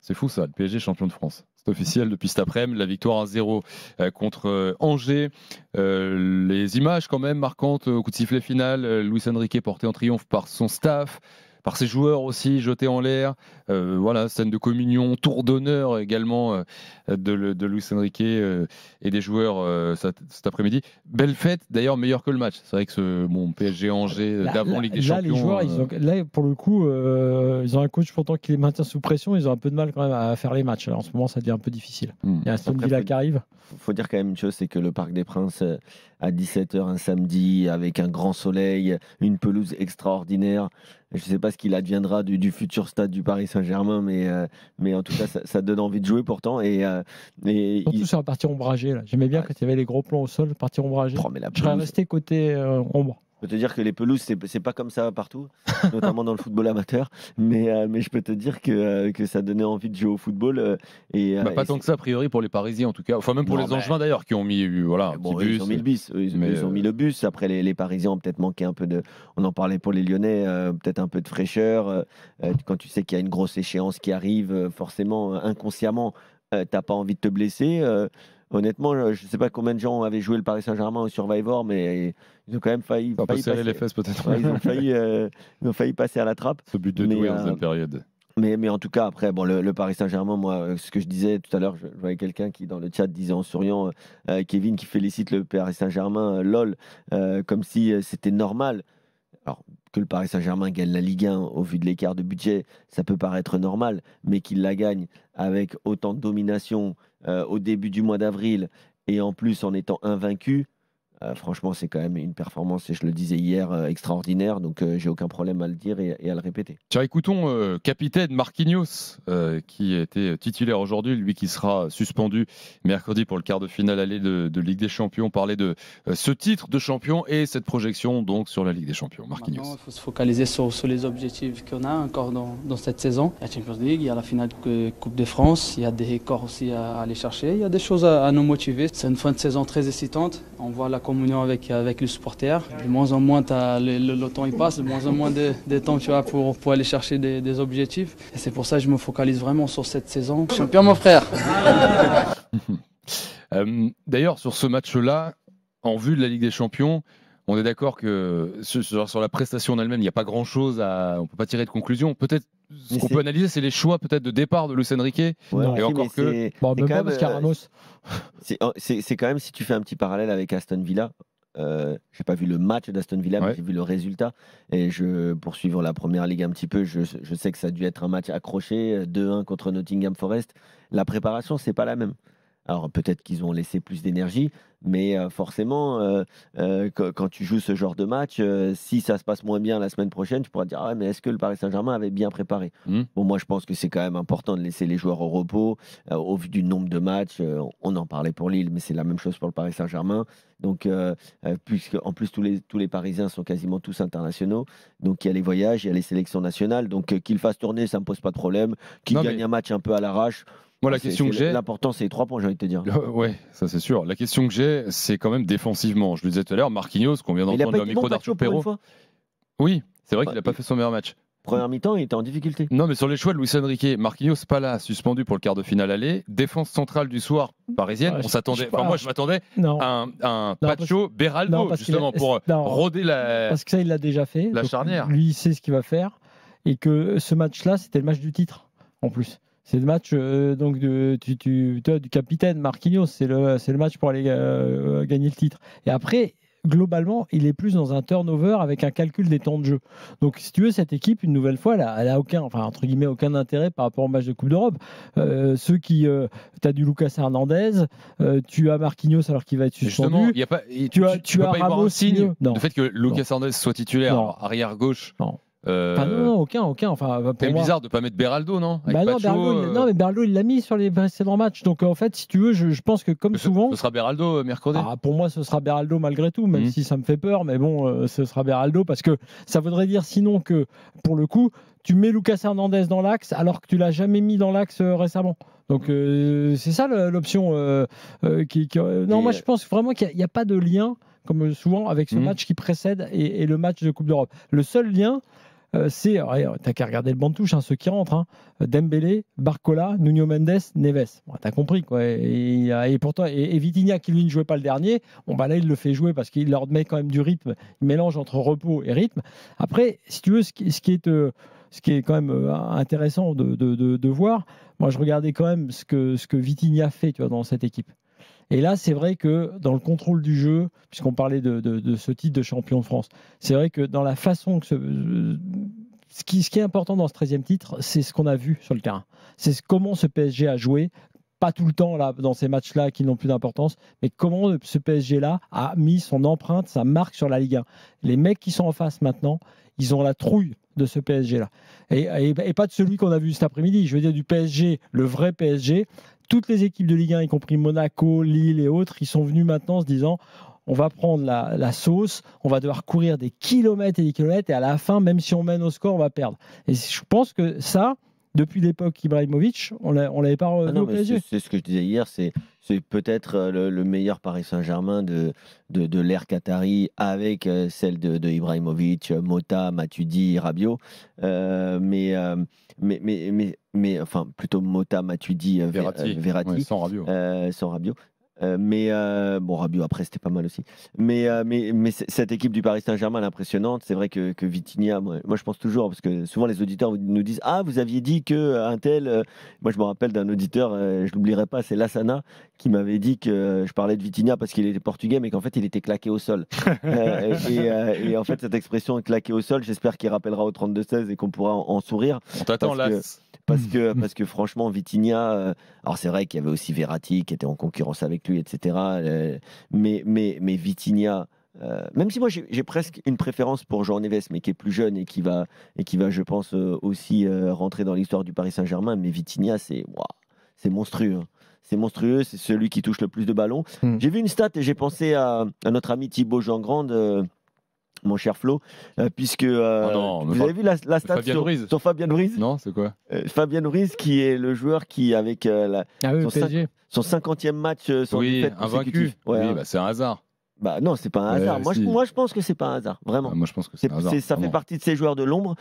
C'est fou ça, le PSG champion de France. C'est officiel depuis cet après-midi, la victoire 1-0 contre Angers. Les images quand même marquantes au coup de sifflet final. Luis Enrique porté en triomphe par son staff, par ses joueurs aussi jetés en l'air. Voilà, scène de communion, tour d'honneur également de Luis Enrique et des joueurs cet après-midi. Belle fête, d'ailleurs meilleure que le match. C'est vrai que ce PSG Angers d'avant Ligue des Champions. Là, les joueurs, là, pour le coup, ils ont un coach pourtant qui les maintient sous pression. Ils ont un peu de mal quand même à faire les matchs. Alors, en ce moment, ça devient un peu difficile. Il y a Aston Villa qui arrive. Il faut dire quand même une chose, c'est que le Parc des Princes, à 17h un samedi, avec un grand soleil, une pelouse extraordinaire. Je ne sais pas ce qu'il adviendra du futur stade du Paris Saint-Germain, mais en tout cas, ça donne envie de jouer pourtant. Surtout sur la partie ombragée. J'aimais bien quand il y avait les gros plans au sol, partie ombragée. Je serais resté côté ombre. Je peux te dire que les pelouses, c'est pas comme ça partout, notamment dans le football amateur. Mais je peux te dire que ça donnait envie de jouer au football. Pas tant que ça, a priori, pour les Parisiens en tout cas. Enfin, même pour les Angevins d'ailleurs, qui ont mis un petit bus. Ils ont mis le bus. Ils ont mis le bus. Après, les Parisiens ont peut-être manqué un peu de. On en parlait pour les Lyonnais, peut-être un peu de fraîcheur. Quand tu sais qu'il y a une grosse échéance qui arrive, forcément, inconsciemment, t'as pas envie de te blesser. Honnêtement, je ne sais pas combien de gens avaient joué le Paris Saint-Germain au Survivor, mais ils ont quand même failli serrer les fesses peut-être. Ouais, ils ont failli passer à la trappe. Ce but de Doué en deuxième période. Mais en tout cas, après, le Paris Saint-Germain, moi, ce que je disais tout à l'heure, je voyais quelqu'un qui, dans le chat, disait en souriant, Kevin, qui félicite le Paris Saint-Germain, lol, comme si c'était normal. Alors, que le Paris Saint-Germain gagne la Ligue 1 au vu de l'écart de budget, ça peut paraître normal, mais qu'il la gagne avec autant de domination au début du mois d'avril et en plus en étant invaincu, franchement, c'est quand même une performance, et je le disais hier, extraordinaire. Donc, j'ai aucun problème à le dire et à le répéter. Tiens, écoutons capitaine Marquinhos, qui était titulaire aujourd'hui, lui qui sera suspendu mercredi pour le quart de finale aller de Ligue des Champions, parler de ce titre de champion et cette projection donc sur la Ligue des Champions. Marquinhos. Maintenant, il faut se focaliser sur les objectifs qu'on a encore dans cette saison. Il y a la Champions League, il y a la finale de Coupe de France, il y a des corps aussi à aller chercher, il y a des choses à nous motiver. C'est une fin de saison très excitante. On voit la communion avec les supporters. De moins en moins, le temps il passe, de moins en moins de temps tu as pour aller chercher des objectifs. Et c'est pour ça que je me focalise vraiment sur cette saison. Champion, mon frère. D'ailleurs, sur ce match-là, en vue de la Ligue des Champions, on est d'accord que sur la prestation en elle-même, il n'y a pas grand-chose on ne peut pas tirer de conclusion. Peut-être ce qu'on peut analyser, c'est les choix peut-être de départ de Luis Enrique. Ouais, et encore que. Même pas parce qu'il y a Ramos. C'est quand même, si tu fais un petit parallèle avec Aston Villa, j'ai pas vu le match d'Aston Villa, mais j'ai vu le résultat. Et pour suivre la première ligue un petit peu, je sais que ça a dû être un match accroché, 2-1 contre Nottingham Forest. La préparation, c'est pas la même. Alors peut-être qu'ils ont laissé plus d'énergie, mais forcément, quand tu joues ce genre de match, si ça se passe moins bien la semaine prochaine, tu pourras te dire mais est-ce que le Paris Saint-Germain avait bien préparé? Bon, moi je pense que c'est quand même important de laisser les joueurs au repos, au vu du nombre de matchs. On en parlait pour Lille, mais c'est la même chose pour le Paris Saint-Germain. Donc, puisque en plus tous les Parisiens sont quasiment tous internationaux, donc il y a les voyages, il y a les sélections nationales, donc qu'ils fassent tourner, ça me pose pas de problème. Qu'ils gagnent un match un peu à l'arrache. Moi, la question que j'ai. L'important, c'est les 3 points, j'ai envie de te dire. Ouais, ça c'est sûr. La question que j'ai, c'est quand même défensivement. Je le disais tout à l'heure, Marquinhos, qu'on vient d'entendre au micro d'Arthur Perrault. Oui, c'est vrai qu'il n'a pas fait son meilleur match. Première mi-temps, il était en difficulté. Non, mais sur les choix de Luis Enrique, Marquinhos pas là, suspendu pour le quart de finale aller. Défense centrale du soir parisienne. On s'attendait. Enfin, moi, je m'attendais à un Pacho Beraldo, justement, pour rôder la. Parce que ça, il l'a déjà fait. La charnière. Lui, il sait ce qu'il va faire. Et que ce match-là, c'était le match du titre, en plus. C'est le match du capitaine Marquinhos. C'est le match pour aller gagner le titre. Et après, globalement, il est plus dans un turnover avec un calcul des temps de jeu. Donc, si tu veux, cette équipe, une nouvelle fois, elle a aucun, enfin, entre guillemets, aucun intérêt par rapport au match de Coupe d'Europe. Tu as du Lucas Hernandez, tu as Marquinhos alors qu'il va être suspendu. Tu as Ramos. Le fait que Lucas Hernandez soit titulaire arrière gauche. Non. Non, aucun. Enfin, c'est bizarre de ne pas mettre Beraldo, non? Mais Beraldo, il l'a mis sur les précédents matchs. Donc, en fait, si tu veux, je pense que comme souvent. Ce sera Beraldo mercredi? Pour moi, ce sera Beraldo malgré tout, même si ça me fait peur. Mais bon, ce sera Beraldo parce que ça voudrait dire sinon que, pour le coup, tu mets Lucas Hernandez dans l'axe alors que tu l'as jamais mis dans l'axe récemment. Donc, c'est ça l'option. Moi, je pense vraiment qu'il n'y a pas de lien, comme souvent, avec ce match qui précède et le match de Coupe d'Europe. Le seul lien. t'as qu'à regarder le banc de touche, ceux qui rentrent. Dembélé, Barcola, Nuno Mendes, Neves. T'as compris, quoi. Et pourtant, et Vitinha, qui lui ne jouait pas le dernier, là, il le fait jouer parce qu'il leur met quand même du rythme. Il mélange entre repos et rythme. Après, si tu veux, ce qui est quand même intéressant de voir, moi, je regardais quand même ce que Vitinha fait, tu vois, dans cette équipe. Et là, c'est vrai que dans le contrôle du jeu, puisqu'on parlait de ce titre de champion de France, c'est vrai que dans la façon que ce qui est important dans ce 13e titre, c'est ce qu'on a vu sur le terrain. C'est comment ce PSG a joué, pas tout le temps là, dans ces matchs-là qui n'ont plus d'importance, mais comment ce PSG-là a mis son empreinte, sa marque sur la Ligue 1. Les mecs qui sont en face maintenant, ils ont la trouille de ce PSG-là. Et pas de celui qu'on a vu cet après-midi. Je veux dire du PSG, le vrai PSG. Toutes les équipes de Ligue 1, y compris Monaco, Lille et autres, ils sont venus maintenant se disant on va prendre la sauce, on va devoir courir des kilomètres et des kilomètres, et à la fin, même si on mène au score, on va perdre. Et je pense que ça, depuis l'époque Ibrahimovic, on l'avait pas revu au PSG. C'est ce que je disais hier, c'est peut-être le meilleur Paris Saint-Germain de l'ère Qatari, avec celle de Ibrahimovic, Mota, Matuidi, Rabiot. Mais enfin, plutôt Mota, Matuidi, Verratti. Ouais, sans Rabiot. Sans Rabiot. Bon, Rabiot après c'était pas mal aussi. Mais cette équipe du Paris Saint-Germain elle est impressionnante. C'est vrai que Vitinha, moi je pense toujours, parce que souvent les auditeurs nous disent ah vous aviez dit que un tel. Moi je me rappelle d'un auditeur, je l'oublierai pas, c'est Lassana qui m'avait dit que je parlais de Vitinha parce qu'il était portugais, mais qu'en fait il était claqué au sol. Et en fait cette expression claqué au sol, j'espère qu'il rappellera au 32-16 et qu'on pourra en sourire. On t'attend là. Parce que franchement, Vitinha, alors c'est vrai qu'il y avait aussi Verratti qui était en concurrence avec lui, etc. Mais Vitinha, même si moi j'ai presque une préférence pour João Neves, mais qui est plus jeune et qui va je pense, aussi rentrer dans l'histoire du Paris Saint-Germain. Mais Vitinha, c'est monstrueux. Hein. C'est monstrueux, c'est celui qui touche le plus de ballons. J'ai vu une stat et j'ai pensé à notre ami Thibaut Jean-Grande. Mon cher Flo, puisque vous avez vu la stat sur Fabien Ruiz. Non, c'est quoi Fabien Ruiz, qui est le joueur qui, avec son 50e match sans défaite invaincu. Oui, c'est un hasard. Non, c'est pas un hasard. Moi, je pense que c'est pas un hasard, vraiment. Moi, je pense que c'est un hasard. Ça fait partie de ces joueurs de l'ombre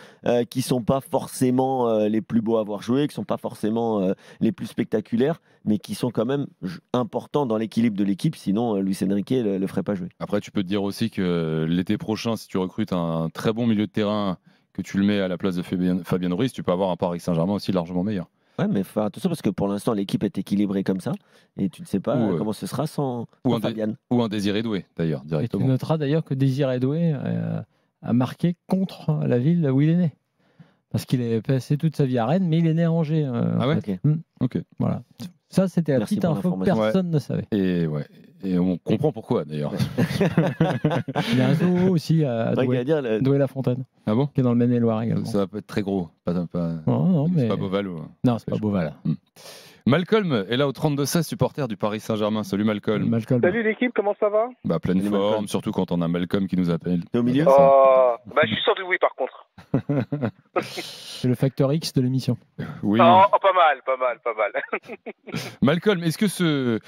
qui sont pas forcément les plus beaux à avoir joué, qui sont pas forcément les plus spectaculaires, mais qui sont quand même importants dans l'équilibre de l'équipe. Sinon, Luis Enrique le ferait pas jouer. Après, tu peux te dire aussi que l'été prochain, si tu recrutes un très bon milieu de terrain, que tu le mets à la place de Fabien Ruiz, tu peux avoir un Paris Saint-Germain aussi largement meilleur. Ouais, mais faut faire attention parce que pour l'instant, l'équipe est équilibrée comme ça et tu ne sais pas comment ce sera sans Fabian. Ou un Désiré Doué, d'ailleurs, directement. Et tu noteras d'ailleurs que Désiré Doué a marqué contre la ville où il est né. Parce qu'il est passé toute sa vie à Rennes, mais il est né à Angers. Ah ouais, ok. Voilà. Ça, c'était la petite info que personne ne savait. Et on comprend pourquoi, d'ailleurs. Il y a un zoo aussi à Douai-la-Fontaine. Ah bon ? Qui est dans le Maine-et-Loire également. Ça va pas être très gros. Non, c'est mais... pas Beauvalo. Non, c'est pas Beauval. Malcolm est là au 32-16, supporter du Paris Saint-Germain. Salut Malcolm. Salut l'équipe, comment ça va ? Pleine forme, Malcolm. Surtout quand on a Malcolm qui nous appelle. T'es au milieu je suis sur du oui par contre. C'est le facteur X de l'émission. Oui. Oh, pas mal. Malcolm, est-ce que ce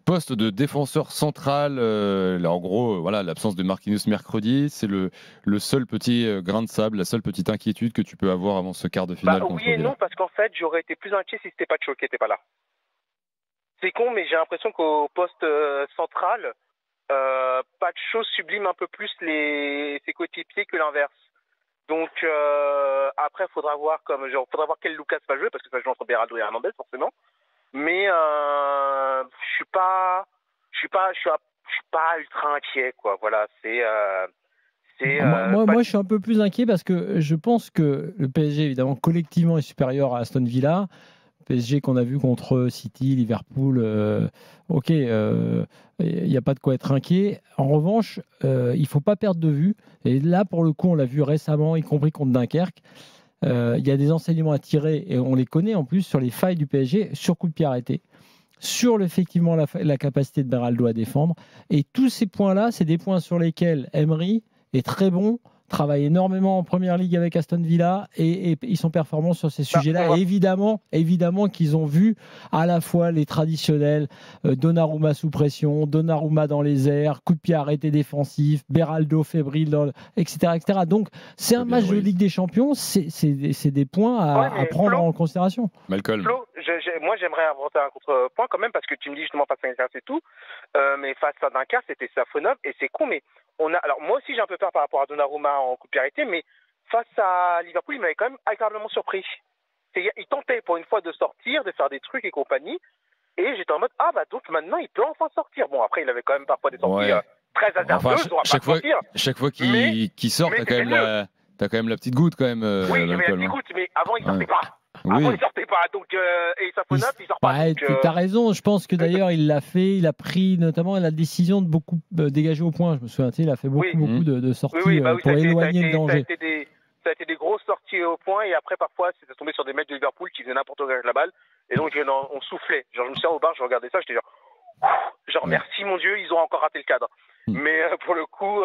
poste de défenseur central, là, en gros, l'absence de Marquinhos mercredi, c'est le seul petit grain de sable, la seule petite inquiétude que tu peux avoir avant ce quart de finale contre oui et non, parce qu'en fait, j'aurais été plus inquiet si c'était Pacho qui n'était pas là. C'est con, mais j'ai l'impression qu'au poste central, Pacho sublime un peu plus ses coéquipiers que l'inverse. Donc après, faudra voir quel Lucas va jouer parce que ça joue entre Beraldo et Hernandez forcément. Mais je suis pas ultra inquiet quoi. Voilà, moi, je suis un peu plus inquiet parce que je pense que le PSG évidemment collectivement est supérieur à Aston Villa. PSG qu'on a vu contre City, Liverpool, il n'y a pas de quoi être inquiet. En revanche, il ne faut pas perdre de vue. Et là, pour le coup, on l'a vu récemment, y compris contre Dunkerque. Il y a des enseignements à tirer, et on les connaît en plus, sur les failles du PSG, sur coup de pied arrêté, sur effectivement la capacité de Beraldo à défendre. Et tous ces points-là, c'est des points sur lesquels Emery est très bon travaillent énormément en Première Ligue avec Aston Villa et ils sont performants sur ces sujets-là. Et évidemment qu'ils ont vu à la fois les traditionnels, Donnarumma sous pression, Donnarumma dans les airs, coup de pied arrêté défensif, Beraldo fébrile, etc., etc. Donc c'est un match de Ligue des Champions, c'est des points à prendre en considération. Malcolm. Flo, moi j'aimerais inventer un contrepoint quand même, parce que tu me dis justement face à Dunkerque c'est tout, mais face à Dunkerque c'était Safonov, et c'est con, mais alors moi aussi j'ai un peu peur par rapport à Donnarumma en coup de pied arrêté, mais face à Liverpool il m'avait quand même agréablement surpris. Il tentait pour une fois de sortir, de faire des trucs et compagnie, et j'étais en mode donc maintenant il peut enfin sortir. Bon, après il avait quand même parfois des sorties très hasardeuses, chaque fois qu'il sort, t'as quand même la petite goutte quand même. Oui, mais la petite goutte, mais avant il sortait pas. Avant, il sortait pas, donc et Safonov, il sort pas. T'as raison, je pense que d'ailleurs il l'a fait, il a pris notamment la décision de beaucoup dégager au point. Je me souviens, il a fait beaucoup de sorties pour éloigner le danger. Ça a été des grosses sorties au point, et après parfois c'était tombé sur des mecs de Liverpool qui faisaient n'importe quoi avec la balle, et donc on soufflait. Genre je me souviens au bar, je regardais ça, j'étais genre merci mon Dieu, ils ont encore raté le cadre. Mais pour le coup,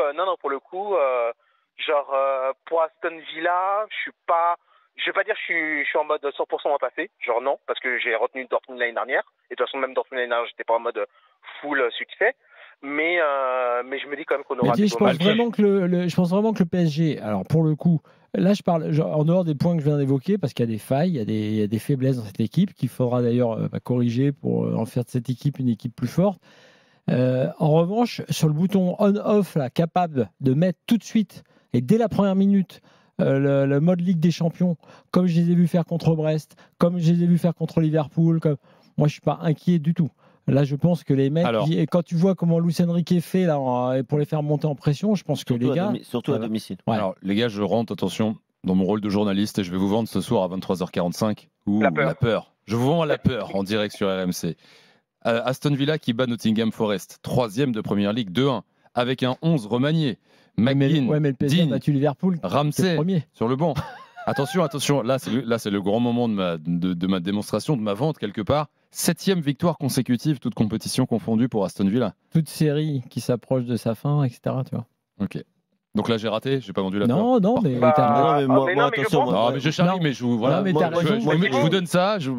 pour Aston Villa, je vais pas dire je suis en mode 100% à passer, genre non, parce que j'ai retenu Dortmund l'année dernière, et de toute façon même Dortmund l'année dernière, j'étais pas en mode full succès, mais je me dis quand même qu'on aura. Je pense vraiment que le PSG, alors pour le coup, là je parle en dehors des points que je viens d'évoquer, parce qu'il y a des failles, il y a des faiblesses dans cette équipe qu'il faudra d'ailleurs corriger pour en faire de cette équipe une équipe plus forte. En revanche, sur le bouton on-off, là, capable de mettre tout de suite et dès la première minute le mode Ligue des Champions, comme je les ai vus faire contre Brest, comme je les ai vus faire contre Liverpool, moi je suis pas inquiet du tout. Là, je pense que les mecs, quand tu vois comment Luis Enrique fait là, pour les faire monter en pression, je pense que les gars. Surtout à domicile. Ouais. Alors, les gars, je rentre, attention, dans mon rôle de journaliste, et je vais vous vendre ce soir à 23h45. La peur. Je vous vends la peur en direct sur RMC. Aston Villa qui bat Nottingham Forest, 3e de Première Ligue, 2-1, avec un 11 remanié. McGinn, mais le PSG a battu Liverpool, Ramsey sur le banc. Attention, là c'est le grand moment de ma démonstration, de ma vente quelque part. 7e victoire consécutive, toute compétition confondue pour Aston Villa. Toute série qui s'approche de sa fin, etc. Tu vois. Ok. Donc là j'ai raté, j'ai pas vendu la peur. Non, mais attention. Mais je charrie, mais je vous donne ça. Je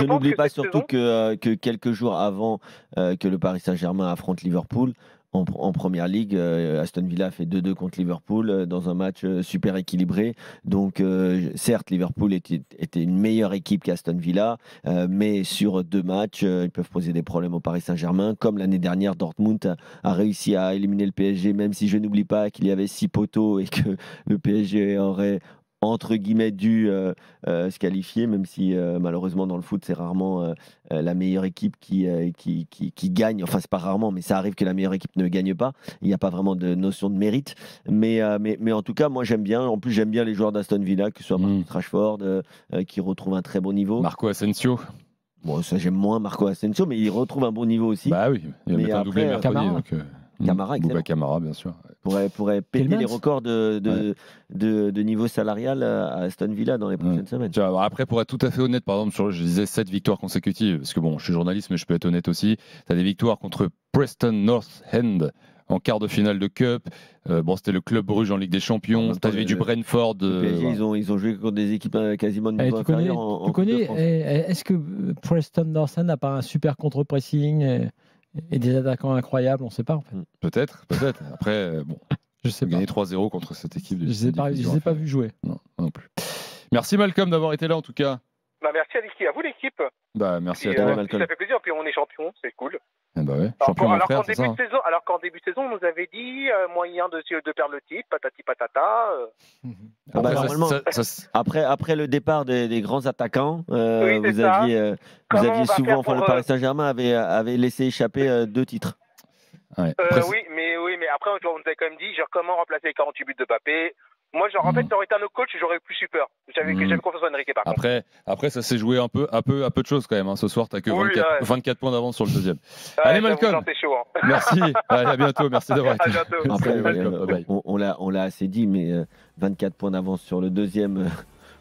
n'oublie pas surtout que quelques jours avant que le Paris Saint-Germain affronte Liverpool, en Première Ligue, Aston Villa a fait 2-2 contre Liverpool dans un match super équilibré. Donc, certes, Liverpool était une meilleure équipe qu'Aston Villa, mais sur 2 matchs, ils peuvent poser des problèmes au Paris Saint-Germain. Comme l'année dernière, Dortmund a réussi à éliminer le PSG, même si je n'oublie pas qu'il y avait 6 poteaux et que le PSG aurait entre guillemets dû se qualifier, même si malheureusement dans le foot c'est rarement la meilleure équipe qui gagne, enfin c'est pas rarement, mais ça arrive que la meilleure équipe ne gagne pas, il n'y a pas vraiment de notion de mérite, mais en tout cas moi j'aime bien, en plus j'aime bien les joueurs d'Aston Villa, que ce soit Marcus Rashford qui retrouve un très bon niveau, Marco Asensio. Bon, ça j'aime moins Marco Asensio, mais il retrouve un bon niveau aussi. Bah oui, il va mettre un doublé mercredi. Camara, Bouba Camara, bien sûr. Pourrait péter les records de niveau salarial à Aston Villa dans les prochaines semaines. Après, pour être tout à fait honnête, par exemple, je disais 7 victoires consécutives, parce que bon, je suis journaliste, mais je peux être honnête aussi. Tu as des victoires contre Preston North End en quart de finale de Cup. C'était le club Bruges en Ligue des Champions. Tu as du Brentford. Le PSG, ils ont joué contre des équipes quasiment de niveau inférieur. Tu connais, est-ce que Preston North End n'a pas un super contre-pressing et des attaquants incroyables, on ne sait pas en fait. Peut-être. Après, je sais pas. Gagner 3-0 contre cette équipe. Je ne les ai pas vus jouer. Non plus. Merci Malcolm d'avoir été là en tout cas. Merci à vous l'équipe. Merci à toi Malcolm. Ça fait plaisir, puis on est champion, c'est cool. Champion alors qu'en début de saison, on nous avait dit moyen de perdre le titre, patati patata. Après le départ des grands attaquants, vous aviez souvent, le Paris Saint-Germain avait laissé échapper 2 titres. Oui, mais après on nous avait quand même dit comment remplacer les 48 buts de Mbappé. Moi, en fait, ça aurait été un autre coach, j'aurais plus super. J'avais confiance en Enrique par contre. Après, ça s'est joué un peu de choses quand même. Ce soir, tu n'as que 24 points d'avance sur le deuxième. Allez, Malcolm. Chaud, hein. Merci. Allez, à bientôt. Merci d'avoir été là. Après, on l'a assez dit, mais 24 points d'avance sur le deuxième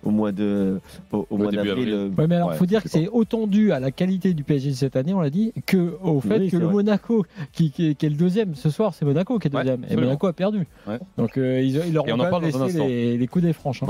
au mois d'avril. Ouais, mais alors, Ouais, faut dire que c'est c'est autant dû à la qualité du PSG cette année, on l'a dit, que au fait Oui, que c'est le vrai. Monaco, qui est le deuxième ce soir, c'est Monaco qui est Ouais, deuxième. Et absolument. Monaco a perdu. Ouais. Donc, ils leur Et ont on en quand parle même dans un laissé instant. les coups des franches. Hein.